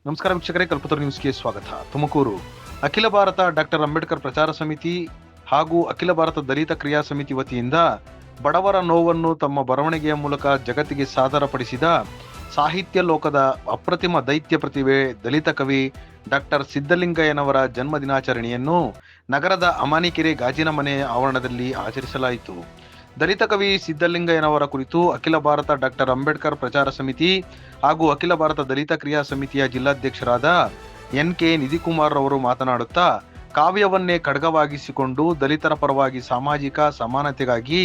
ನಮಸ್ಕಾರ ವೀಕ್ಷಕರೇ, ಕಲ್ಪತರು ನ್ಯೂಸ್ಗೆ ಸ್ವಾಗತ. ತುಮಕೂರು ಅಖಿಲ ಭಾರತ ಡಾಕ್ಟರ್ ಅಂಬೇಡ್ಕರ್ ಪ್ರಚಾರ ಸಮಿತಿ ಹಾಗೂ ಅಖಿಲ ಭಾರತ ದಲಿತ ಕ್ರಿಯಾ ಸಮಿತಿ ವತಿಯಿಂದ ಬಡವರ ನೋವನ್ನು ತಮ್ಮ ಬರವಣಿಗೆಯ ಮೂಲಕ ಜಗತ್ತಿಗೆ ಸಾದರಪಡಿಸಿದ ಸಾಹಿತ್ಯ ಲೋಕದ ಅಪ್ರತಿಮ ದೈತ್ಯ ಪ್ರತಿಭೆ ದಲಿತ ಕವಿ ಡಾಕ್ಟರ್ ಸಿದ್ದಲಿಂಗಯ್ಯನವರ ಜನ್ಮ ದಿನಾಚರಣೆಯನ್ನು ನಗರದ ಅಮಾನಿಕೆರೆ ಗಾಜಿನ ಮನೆ ಆವರಣದಲ್ಲಿ ಆಚರಿಸಲಾಯಿತು. ದಲಿತ ಕವಿ ಸಿದ್ದಲಿಂಗಯ್ಯನವರ ಕುರಿತು ಅಖಿಲ ಭಾರತ ಡಾಕ್ಟರ್ ಅಂಬೇಡ್ಕರ್ ಪ್ರಚಾರ ಸಮಿತಿ ಹಾಗೂ ಅಖಿಲ ಭಾರತ ದಲಿತ ಕ್ರಿಯಾ ಸಮಿತಿಯ ಜಿಲ್ಲಾಧ್ಯಕ್ಷರಾದ NK ನಿಧಿಕುಮಾರ್ ಅವರು ಮಾತನಾಡುತ್ತಾ, ಕಾವ್ಯವನ್ನೇ ಖಡ್ಗವಾಗಿಸಿಕೊಂಡು ದಲಿತರ ಪರವಾಗಿ ಸಾಮಾಜಿಕ ಸಮಾನತೆಗಾಗಿ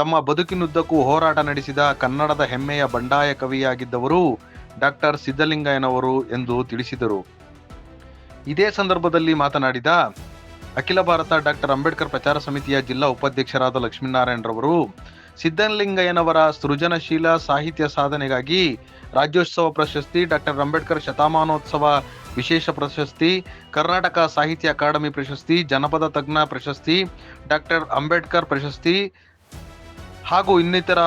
ತಮ್ಮ ಬದುಕಿನುದ್ದಕ್ಕೂ ಹೋರಾಟ ನಡೆಸಿದ ಕನ್ನಡದ ಹೆಮ್ಮೆಯ ಬಂಡಾಯ ಕವಿಯಾಗಿದ್ದವರು ಡಾಕ್ಟರ್ ಸಿದ್ದಲಿಂಗಯ್ಯನವರು ಎಂದು ತಿಳಿಸಿದರು. ಇದೇ ಸಂದರ್ಭದಲ್ಲಿ ಮಾತನಾಡಿದ ಅಖಿಲ ಭಾರತ ಡಾಕ್ಟರ್ ಅಂಬೇಡ್ಕರ್ ಪ್ರಚಾರ ಸಮಿತಿಯ ಜಿಲ್ಲಾ ಉಪಾಧ್ಯಕ್ಷರಾದ ಲಕ್ಷ್ಮೀನಾರಾಯಣರವರು, ಸಿದ್ದಲಿಂಗಯ್ಯನವರ ಸೃಜನಶೀಲ ಸಾಹಿತ್ಯ ಸಾಧನೆಗಾಗಿ ರಾಜ್ಯೋತ್ಸವ ಪ್ರಶಸ್ತಿ, ಡಾಕ್ಟರ್ ಅಂಬೇಡ್ಕರ್ ಶತಮಾನೋತ್ಸವ ವಿಶೇಷ ಪ್ರಶಸ್ತಿ, ಕರ್ನಾಟಕ ಸಾಹಿತ್ಯ ಅಕಾಡೆಮಿ ಪ್ರಶಸ್ತಿ, ಜನಪದ ತಜ್ಞ ಪ್ರಶಸ್ತಿ, ಡಾಕ್ಟರ್ ಅಂಬೇಡ್ಕರ್ ಪ್ರಶಸ್ತಿ ಹಾಗೂ ಇನ್ನಿತರ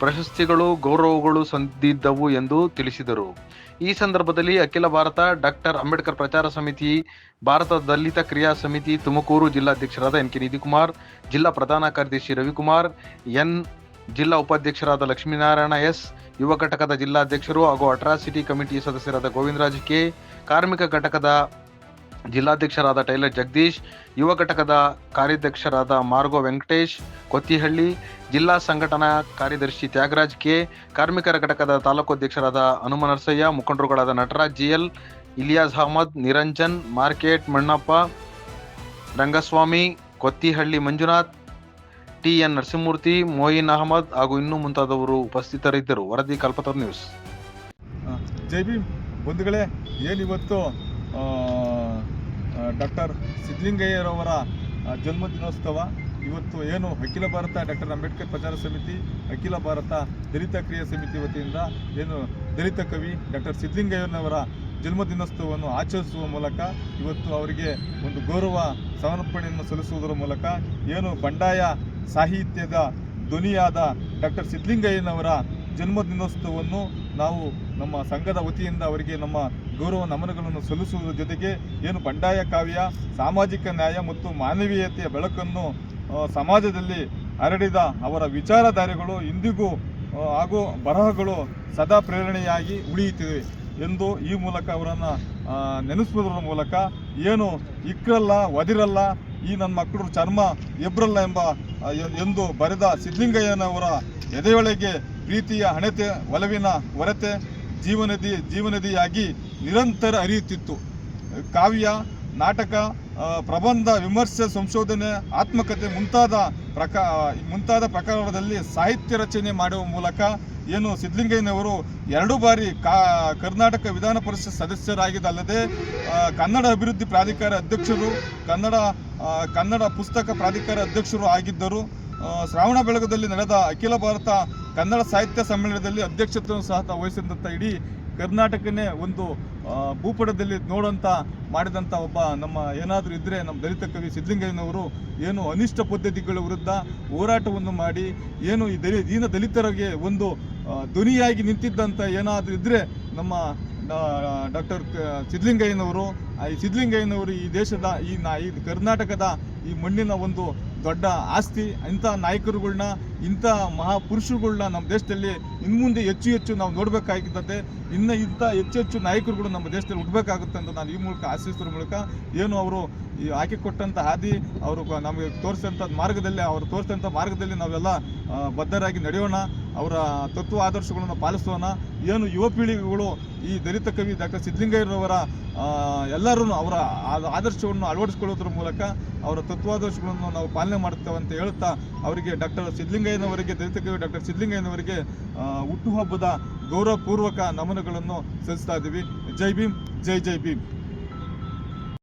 ಪ್ರಶಸ್ತಿಗಳು ಗೌರವಗಳು ಸಂದಿದ್ದವು ಎಂದು ತಿಳಿಸಿದರು. ಈ ಸಂದರ್ಭದಲ್ಲಿ ಅಖಿಲ ಭಾರತ ಡಾಕ್ಟರ್ ಅಂಬೇಡ್ಕರ್ ಪ್ರಚಾರ ಸಮಿತಿ, ಭಾರತ ದಲಿತ ಕ್ರಿಯಾ ಸಮಿತಿ ತುಮಕೂರು ಜಿಲ್ಲಾಧ್ಯಕ್ಷರಾದ NK ನಿಧಿಕುಮಾರ್, ಜಿಲ್ಲಾ ಪ್ರಧಾನ ಕಾರ್ಯದರ್ಶಿ ರವಿಕುಮಾರ್ ಎನ್, ಜಿಲ್ಲಾ ಉಪಾಧ್ಯಕ್ಷರಾದ ಲಕ್ಷ್ಮೀನಾರಾಯಣ ಎಸ್, ಯುವ ಘಟಕದ ಜಿಲ್ಲಾಧ್ಯಕ್ಷರು ಹಾಗೂ ಅಟ್ರಾಸಿಟಿ ಕಮಿಟಿ ಸದಸ್ಯರಾದ ಗೋವಿಂದರಾಜ್ ಕೆ, ಕಾರ್ಮಿಕ ಘಟಕದ ಜಿಲ್ಲಾಧ್ಯಕ್ಷರಾದ ಟೈಲರ್ ಜಗದೀಶ್, ಯುವ ಘಟಕದ ಕಾರ್ಯಾಧ್ಯಕ್ಷರಾದ ಮಾರ್ಗೋ ವೆಂಕಟೇಶ್ ಕೊತ್ತಿಹಳ್ಳಿ, ಜಿಲ್ಲಾ ಸಂಘಟನಾ ಕಾರ್ಯದರ್ಶಿ ತ್ಯಾಗರಾಜ್ ಕೆ, ಕಾರ್ಮಿಕರ ಘಟಕದ ತಾಲೂಕು ಅಧ್ಯಕ್ಷರಾದ Hanuma Narasaiah, ಮುಖಂಡರುಗಳಾದ Nataraj GL, Ilyas Ahmed, Niranjan, market Mannappa, Rangaswamy, ಕೊತ್ತಿಹಳ್ಳಿ Manjunath, TN Narasimhamurthy, Moin Ahmed ಹಾಗೂ ಇನ್ನೂ ಮುಂತಾದವರು ಉಪಸ್ಥಿತರಿದ್ದರು. ವರದಿ ಕಲ್ಪತರು ನ್ಯೂಸ್. ಜೈ ಭೀಮ್ ಬಂಧುಗಳೇ, ಏನಿವತ್ತು ಡಾಕ್ಟರ್ ಸಿದ್ದಲಿಂಗಯ್ಯರವರ ಜನ್ಮದಿನೋತ್ಸವ. ಇವತ್ತು ಏನು ಅಖಿಲ ಭಾರತ ಡಾಕ್ಟರ್ ಅಂಬೇಡ್ಕರ್ ಪ್ರಚಾರ ಸಮಿತಿ, ಅಖಿಲ ಭಾರತ ದಲಿತ ಕ್ರಿಯಾ ಸಮಿತಿ ವತಿಯಿಂದ ಏನು ದಲಿತ ಕವಿ ಡಾಕ್ಟರ್ ಸಿದ್ದಲಿಂಗಯ್ಯನವರ ಜನ್ಮದಿನೋತ್ಸವವನ್ನು ಆಚರಿಸುವ ಮೂಲಕ ಇವತ್ತು ಅವರಿಗೆ ಒಂದು ಗೌರವ ಸಮರ್ಪಣೆಯನ್ನು ಸಲ್ಲಿಸುವುದರ ಮೂಲಕ ಏನು ಬಂಡಾಯ ಸಾಹಿತ್ಯದ ಧ್ವನಿಯಾದ ಡಾಕ್ಟರ್ ಸಿದ್ದಲಿಂಗಯ್ಯನವರ ಜನ್ಮದಿನೋತ್ಸವವನ್ನು ನಾವು ನಮ್ಮ ಸಂಘದ ವತಿಯಿಂದ ಅವರಿಗೆ ನಮ್ಮ ಗೌರವ ನಮನಗಳನ್ನು ಸಲ್ಲಿಸುವುದರ ಜೊತೆಗೆ ಏನು ಬಂಡಾಯ ಕಾವ್ಯ, ಸಾಮಾಜಿಕ ನ್ಯಾಯ ಮತ್ತು ಮಾನವೀಯತೆಯ ಬೆಳಕನ್ನು ಸಮಾಜದಲ್ಲಿ ಹರಡಿದ ಅವರ ವಿಚಾರಧಾರೆಗಳು ಇಂದಿಗೂ ಹಾಗೂ ಬರಹಗಳು ಸದಾ ಪ್ರೇರಣೆಯಾಗಿ ಉಳಿಯುತ್ತಿವೆ ಎಂದು ಈ ಮೂಲಕ ಅವರನ್ನು ನೆನೆಸುವುದರ ಮೂಲಕ ಏನು ಇಕ್ರಲ್ಲ ಒದಿರಲ್ಲ ಈ ನನ್ನ ಮಕ್ಕಳು ಚರ್ಮ ಎಬ್ರಲ್ಲ ಎಂದು ಬರೆದ ಸಿದ್ದಲಿಂಗಯ್ಯನವರ ಎದೆಯೊಳಗೆ ಪ್ರೀತಿಯ ಹಣತೆ, ಒಲವಿನ ಹೊರತೆ ಜೀವನದಿಯಾಗಿ ನಿರಂತರ ಹರಿಯುತ್ತಿತ್ತು. ಕಾವ್ಯ, ನಾಟಕ, ಪ್ರಬಂಧ, ವಿಮರ್ಶೆ, ಸಂಶೋಧನೆ, ಆತ್ಮಕಥೆ ಮುಂತಾದ ಪ್ರಕಾರದಲ್ಲಿ ಸಾಹಿತ್ಯ ರಚನೆ ಮಾಡುವ ಮೂಲಕ ಏನು ಸಿದ್ದಲಿಂಗಯ್ಯನವರು 2 ಬಾರಿ ಕರ್ನಾಟಕ ವಿಧಾನ ಪರಿಷತ್ ಸದಸ್ಯರಾಗಿದ್ದಲ್ಲದೆ ಕನ್ನಡ ಅಭಿವೃದ್ಧಿ ಪ್ರಾಧಿಕಾರ ಅಧ್ಯಕ್ಷರು, ಕನ್ನಡ ಪುಸ್ತಕ ಪ್ರಾಧಿಕಾರ ಅಧ್ಯಕ್ಷರು ಆಗಿದ್ದರು. ಶ್ರಾವಣ ಬೆಳಗುದಲ್ಲಿ ನಡೆದ ಅಖಿಲ ಭಾರತ ಕನ್ನಡ ಸಾಹಿತ್ಯ ಸಮ್ಮೇಳನದಲ್ಲಿ ಅಧ್ಯಕ್ಷತೆಯನ್ನು ಸಹ ವಹಿಸಿದಂಥ ಇಡೀ ಕರ್ನಾಟಕನೇ ಒಂದು ಭೂಪಟದಲ್ಲಿ ನೋಡೋಂಥ ಮಾಡಿದಂಥ ಒಬ್ಬ ನಮ್ಮ ಏನಾದರೂ ಇದ್ದರೆ ನಮ್ಮ ದಲಿತ ಕವಿ ಸಿದ್ದಲಿಂಗಯ್ಯನವರು ಏನು ಅನಿಷ್ಟ ಪದ್ಧತಿಗಳ ವಿರುದ್ಧ ಹೋರಾಟವನ್ನು ಮಾಡಿ ಏನು ಈ ದೀನ ದಲಿತರಿಗೆ ಒಂದು ಧ್ವನಿಯಾಗಿ ನಿಂತಿದ್ದಂಥ ಏನಾದರೂ ಇದ್ದರೆ ನಮ್ಮ ಡಾಕ್ಟರ್ ಸಿದ್ದಲಿಂಗಯ್ಯನವರು. ಈ ಸಿದ್ದಲಿಂಗಯ್ಯನವರು ಈ ದೇಶದ ಈ ಕರ್ನಾಟಕದ ಈ ಮಣ್ಣಿನ ಒಂದು ದೊಡ್ಡ ಆಸ್ತಿ. ಇಂಥ ನಾಯಕರುಗಳನ್ನ, ಇಂಥ ಮಹಾಪುರುಷರುಗಳನ್ನ ನಮ್ಮ ದೇಶದಲ್ಲಿ ಇನ್ಮುಂದೆ ಹೆಚ್ಚು ನಾವು ನೋಡಬೇಕಾಗಿರ್ತದೆ. ಇನ್ನು ಇಂಥ ಹೆಚ್ಚು ನಾಯಕರುಗಳು ನಮ್ಮ ದೇಶದಲ್ಲಿ ಹುಟ್ಟಬೇಕಾಗುತ್ತೆ ಅಂತ ನಾನು ಈ ಮೂಲಕ ಆಶಿಸುವ ಮೂಲಕ ಏನು ಅವರು ಈ ಹಾಕಿಕೊಟ್ಟಂಥ ಹಾದಿ, ಅವರು ನಮಗೆ ತೋರಿಸಿದಂಥ ಮಾರ್ಗದಲ್ಲಿ ನಾವೆಲ್ಲ ಬದ್ಧರಾಗಿ ನಡೆಯೋಣ, ಅವರ ತತ್ವ ಆದರ್ಶಗಳನ್ನು ಪಾಲಿಸೋಣ. ಏನು ಯುವ ಪೀಳಿಗೆಗಳು ಈ ದಲಿತ ಕವಿ ಡಾಕ್ಟರ್ ಸಿದ್ದಲಿಂಗಯ್ಯರವರ ಎಲ್ಲರೂ ಅವರ ಆದರ್ಶವನ್ನು ಅಳವಡಿಸಿಕೊಳ್ಳೋದ್ರ ಮೂಲಕ ಅವರ ತತ್ವಾದರ್ಶಗಳನ್ನು ನಾವು ಪಾಲನೆ ಮಾಡುತ್ತೇವೆ ಅಂತ ಹೇಳುತ್ತಾ ಅವರಿಗೆ ಡಾಕ್ಟರ್ ಸಿದ್ದಲಿಂಗಯ್ಯನವರಿಗೆ, ದಲಿತ ಕವಿ ಡಾಕ್ಟರ್ ಸಿದ್ದಲಿಂಗಯ್ಯನವರಿಗೆ ಹುಟ್ಟುಹಬ್ಬದ ಗೌರವಪೂರ್ವಕ ನಮನಗಳನ್ನು ಸಲ್ಲಿಸ್ತಾ ಇದ್ದೀವಿ. ಜೈ ಭೀಮ್, ಜೈ ಭೀಮ್.